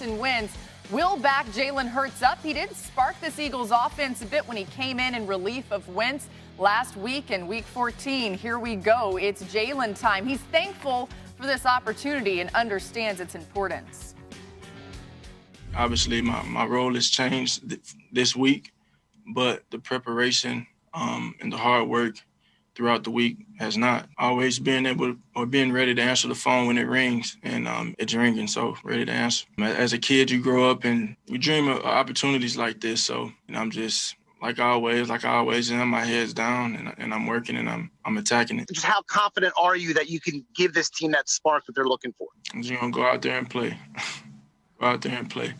Wentz will back Jalen Hurts up. He did spark this Eagles offense a bit when he came in relief of Wentz last week in Week 14. Here we go. It's Jalen time. He's thankful for this opportunity and understands its importance. Obviously, my role has changed this week, but the preparation and the hard work throughout the week has not. Always being ready to answer the phone when it rings, and it's ringing, so ready to answer. As a kid, you grow up and you dream of opportunities like this, so I'm just like I always am, my head's down, and I'm working, and I'm attacking it. Just how confident are you that you can give this team that spark that they're looking for? I'm just going to go out there and play. Go out there and play.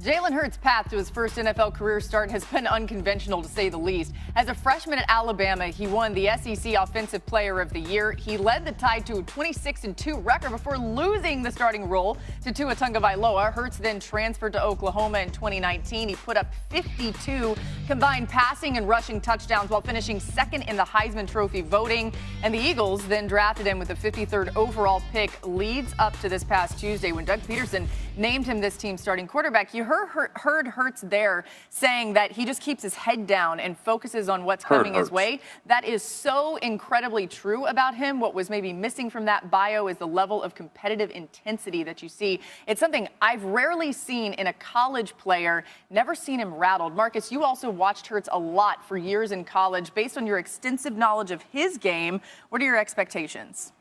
Jalen Hurts' path to his first NFL career start has been unconventional, to say the least. As a freshman at Alabama, he won the SEC Offensive Player of the Year. He led the Tide to a 26-2 record before losing the starting role to Tua Tagovailoa. Hurts then transferred to Oklahoma in 2019. He put up 52 combined passing and rushing touchdowns while finishing second in the Heisman Trophy voting. And the Eagles then drafted him with the 53rd overall pick, leads up to this past Tuesday when Doug Peterson named him this team's starting quarterback. You heard Hurts there saying that he just keeps his head down and focuses on what's coming his way. That is so incredibly true about him. What was maybe missing from that bio is the level of competitive intensity that you see. It's something I've rarely seen in a college player, never seen him rattled. Marcus, you also watched Hurts a lot for years in college. Based on your extensive knowledge of his game, what are your expectations?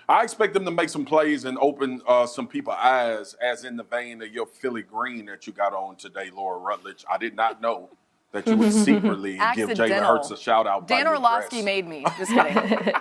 I expect them to make some plays and open some people's eyes, as in the vein of your Philly green that you got on today, Laura Rutledge. I did not know that you would secretly give Jalen Hurts a shout-out. Dan Orlovsky made me. Just kidding.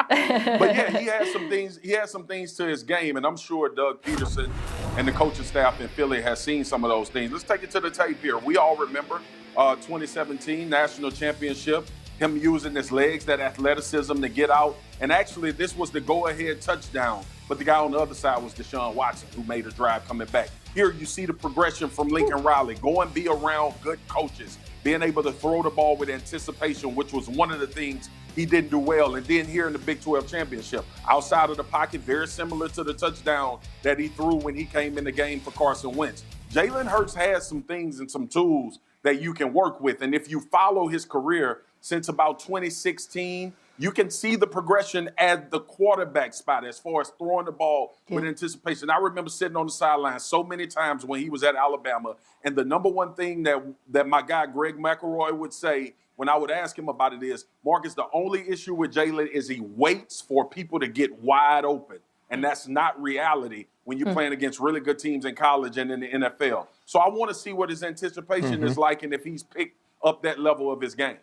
But, yeah, he has some things. He has some things to his game, and I'm sure Doug Peterson and the coaching staff in Philly has seen some of those things. Let's take it to the tape here. We all remember 2017 National Championship. Him using his legs, that athleticism to get out. And actually, this was the go-ahead touchdown. But the guy on the other side was Deshaun Watson, who made a drive coming back. Here you see the progression from Lincoln Riley. Go and be around good coaches. Being able to throw the ball with anticipation, which was one of the things he didn't do well. And then here in the Big 12 Championship, outside of the pocket, very similar to the touchdown that he threw when he came in the game for Carson Wentz. Jalen Hurts has some things and some tools that you can work with. And if you follow his career since about 2016, you can see the progression at the quarterback spot as far as throwing the ball with anticipation. I remember sitting on the sideline so many times when he was at Alabama, and the number one thing that my guy Greg McElroy would say when I would ask him about it is, Marcus, the only issue with Jalen is he waits for people to get wide open, and that's not reality when you're playing against really good teams in college and in the NFL. So I want to see what his anticipation is like and if he's picked up that level of his game.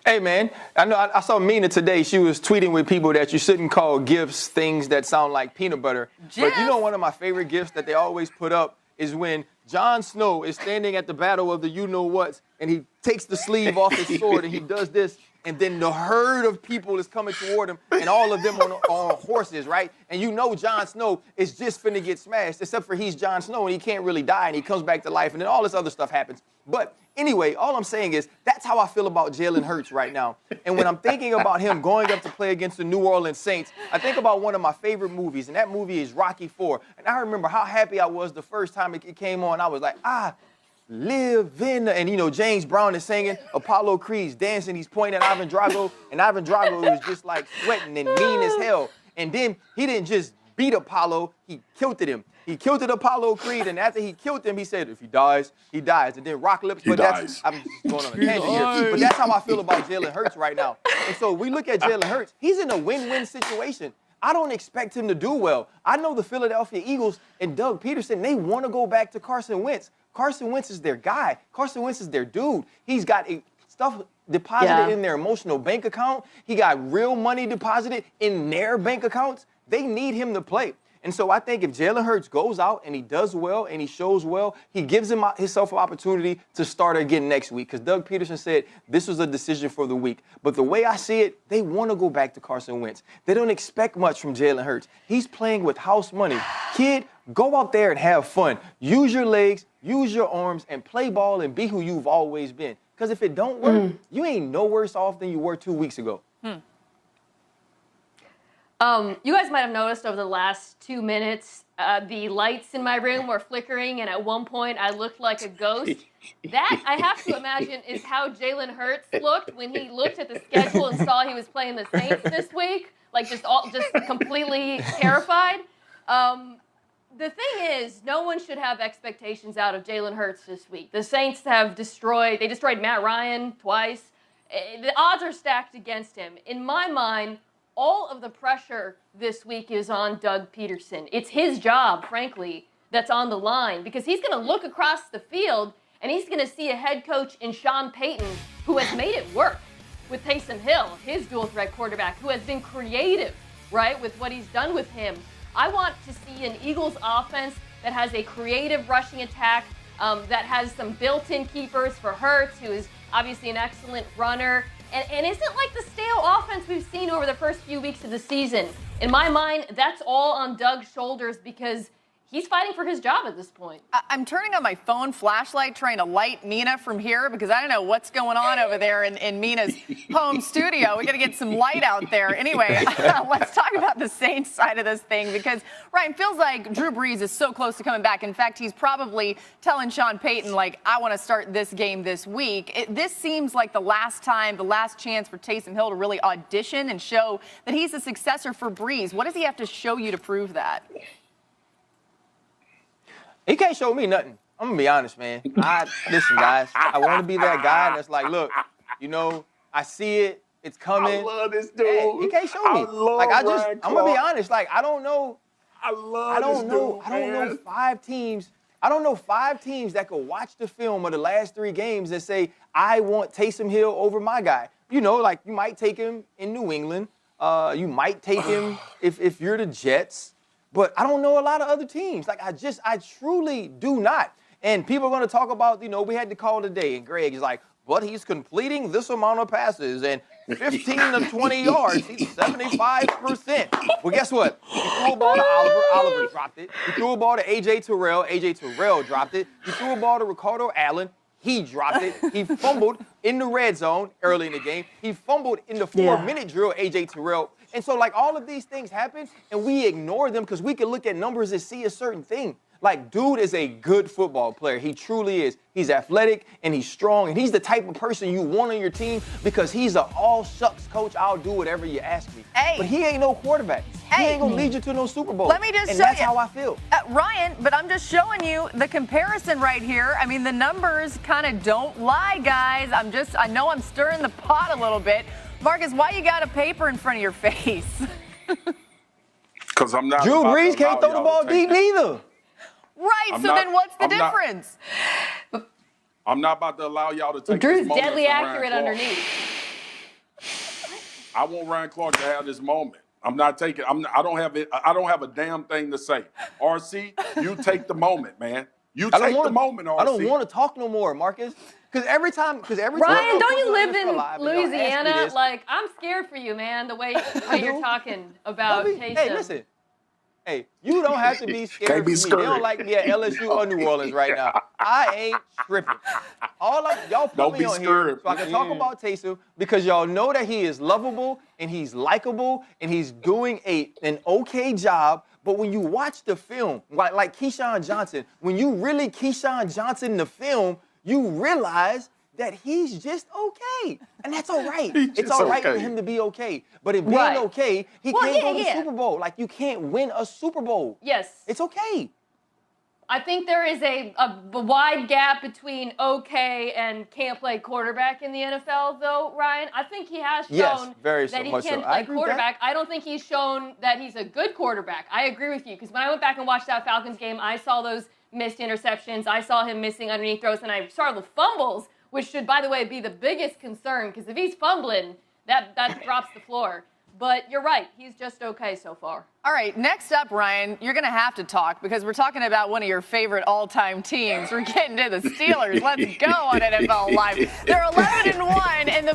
Hey, man, I know I saw Mina today. She was tweeting with people that you shouldn't call gifts things that sound like peanut butter. But you know, one of my favorite gifts that they always put up is when Jon Snow is standing at the battle of the you-know-whats, and he takes the sleeve off his sword, and he does this, and then the herd of people is coming toward him, and all of them on horses, right? And you know Jon Snow is just finna get smashed, except for he's Jon Snow, and he can't really die, and he comes back to life, and then all this other stuff happens. But anyway, all I'm saying is that's how I feel about Jalen Hurts right now. And when I'm thinking about him going up to play against the New Orleans Saints, I think about one of my favorite movies, and that movie is Rocky IV. And I remember how happy I was the first time it came on. I was like, live in the, and you know, James Brown is singing, Apollo Creed's dancing, he's pointing at Ivan Drago, and Ivan Drago was just like sweating and mean as hell. And then he didn't just beat Apollo, he killed him. He killed Apollo Creed, and after he killed him, he said, if he dies, he dies. And then Rock Lips, but that's, I'm just going on a tangent here, but that's how I feel about Jalen Hurts right now. And so we look at Jalen Hurts, he's in a win-win situation. I don't expect him to do well. I know the Philadelphia Eagles and Doug Peterson, they want to go back to Carson Wentz. Carson Wentz is their guy. Carson Wentz is their dude. He's got stuff deposited in their emotional bank account. He got real money deposited in their bank accounts. They need him to play. And so I think if Jalen Hurts goes out and he does well and he shows well, he gives himself an opportunity to start again next week. Because Doug Peterson said this was a decision for the week. But the way I see it, they want to go back to Carson Wentz. They don't expect much from Jalen Hurts. He's playing with house money. Kid, go out there and have fun. Use your legs, use your arms, and play ball and be who you've always been. Because if it don't work, you ain't no worse off than you were 2 weeks ago. You guys might have noticed over the last 2 minutes, the lights in my room were flickering, and at one point I looked like a ghost. That, I have to imagine, is how Jalen Hurts looked when he looked at the schedule and saw he was playing the Saints this week, like just completely terrified. The thing is, no one should have expectations out of Jalen Hurts this week. The Saints have destroyed Matt Ryan twice. The odds are stacked against him. In my mind, all of the pressure this week is on Doug Peterson. It's his job, frankly, that's on the line, because he's going to look across the field and he's going to see a head coach in Sean Payton who has made it work with Taysom Hill, his dual threat quarterback, who has been creative, right, with what he's done with him. I want to see an Eagles offense that has a creative rushing attack, that has some built-in keepers for Hurts, who is obviously an excellent runner. And isn't like the stale offense we've seen over the first few weeks of the season. In my mind, that's all on Doug's shoulders because he's fighting for his job at this point. I'm turning on my phone flashlight trying to light Mina from here because I don't know what's going on over there in Mina's home studio. We got to get some light out there. Anyway, let's talk about the Saints side of this thing because, Ryan, feels like Drew Brees is so close to coming back. In fact, he's probably telling Sean Payton, like, I want to start this game this week. This seems like the last chance for Taysom Hill to really audition and show that he's a successor for Brees. What does he have to show you to prove that? He can't show me nothing. I'm going to be honest, man. Listen, guys, I want to be that guy that's like, look, I see it. It's coming. I love this dude. Man, he can't show me. I'm going to be honest. Like, I don't know. I don't know 5 teams. I don't know 5 teams that could watch the film of the last 3 games and say, I want Taysom Hill over my guy. Like you might take him in New England. You might take him if you're the Jets. But I don't know a lot of other teams. Like, I truly do not. And people are going to talk about, we had the call today, and Greg is like, but he's completing this amount of passes and 15 to 20 yards. He's 75%. Well, guess what? He threw a ball to Oliver dropped it. He threw a ball to A.J. Terrell dropped it. He threw a ball to Ricardo Allen. He dropped it. He fumbled in the red zone early in the game. He fumbled in the 4-minute drill, A.J. Terrell. And so, like, all of these things happen, and we ignore them because we can look at numbers and see a certain thing. Like, dude is a good football player. He truly is. He's athletic, and he's strong, and he's the type of person you want on your team because he's an all-shucks coach. I'll do whatever you ask me. Hey. But he ain't no quarterback. He ain't going to lead you to no Super Bowl. Let me just and show that's you. how I feel. Ryan, but I'm just showing you the comparison right here. I mean, the numbers kind of don't lie, guys. I know I'm stirring the pot a little bit. Marcus, why you got a paper in front of your face? Because I'm not. Drew Brees can't throw the ball deep neither. Right, then what's the difference? I'm not about to allow y'all to take Drew's this moment deadly from accurate Ryan Clark. underneath. I want Ryan Clark to have this moment. I'm not taking. I don't have it. I don't have a damn thing to say. RC, you take the moment, man. You take the moment, RC. I don't want to talk no more, Marcus. Because every time. Ryan, don't you live in Live, Louisiana? Like, I'm scared for you, man. The way you're talking about Taysom. Hey, listen. Hey, you don't have to be scared of me. They don't like me at LSU or New Orleans right now. I ain't tripping. Y'all put me on here so I can talk about Taysom because y'all know that he is lovable and he's likable and he's doing an okay job. But when you watch the film, like Keyshawn Johnson, when you really Keyshawn Johnson the film, you realize that he's just okay. And that's all right. It's all right for him to be okay. But in being okay, he can't go to the Super Bowl. Like, you can't win a Super Bowl. Yes. It's okay. I think there is a wide gap between okay and can't play quarterback in the NFL, though, Ryan. I think he has shown that he can play quarterback. I don't think he's shown that he's a good quarterback. I agree with you, because when I went back and watched that Falcons game, I saw those missed interceptions. I saw him missing underneath throws, and I saw the fumbles, which should, by the way, be the biggest concern, because if he's fumbling, that drops the floor. But you're right. He's just okay so far. All right. Next up, Ryan, you're going to have to talk because we're talking about one of your favorite all-time teams. We're getting to the Steelers. Let's go on NFL Live. They're 11-1, and the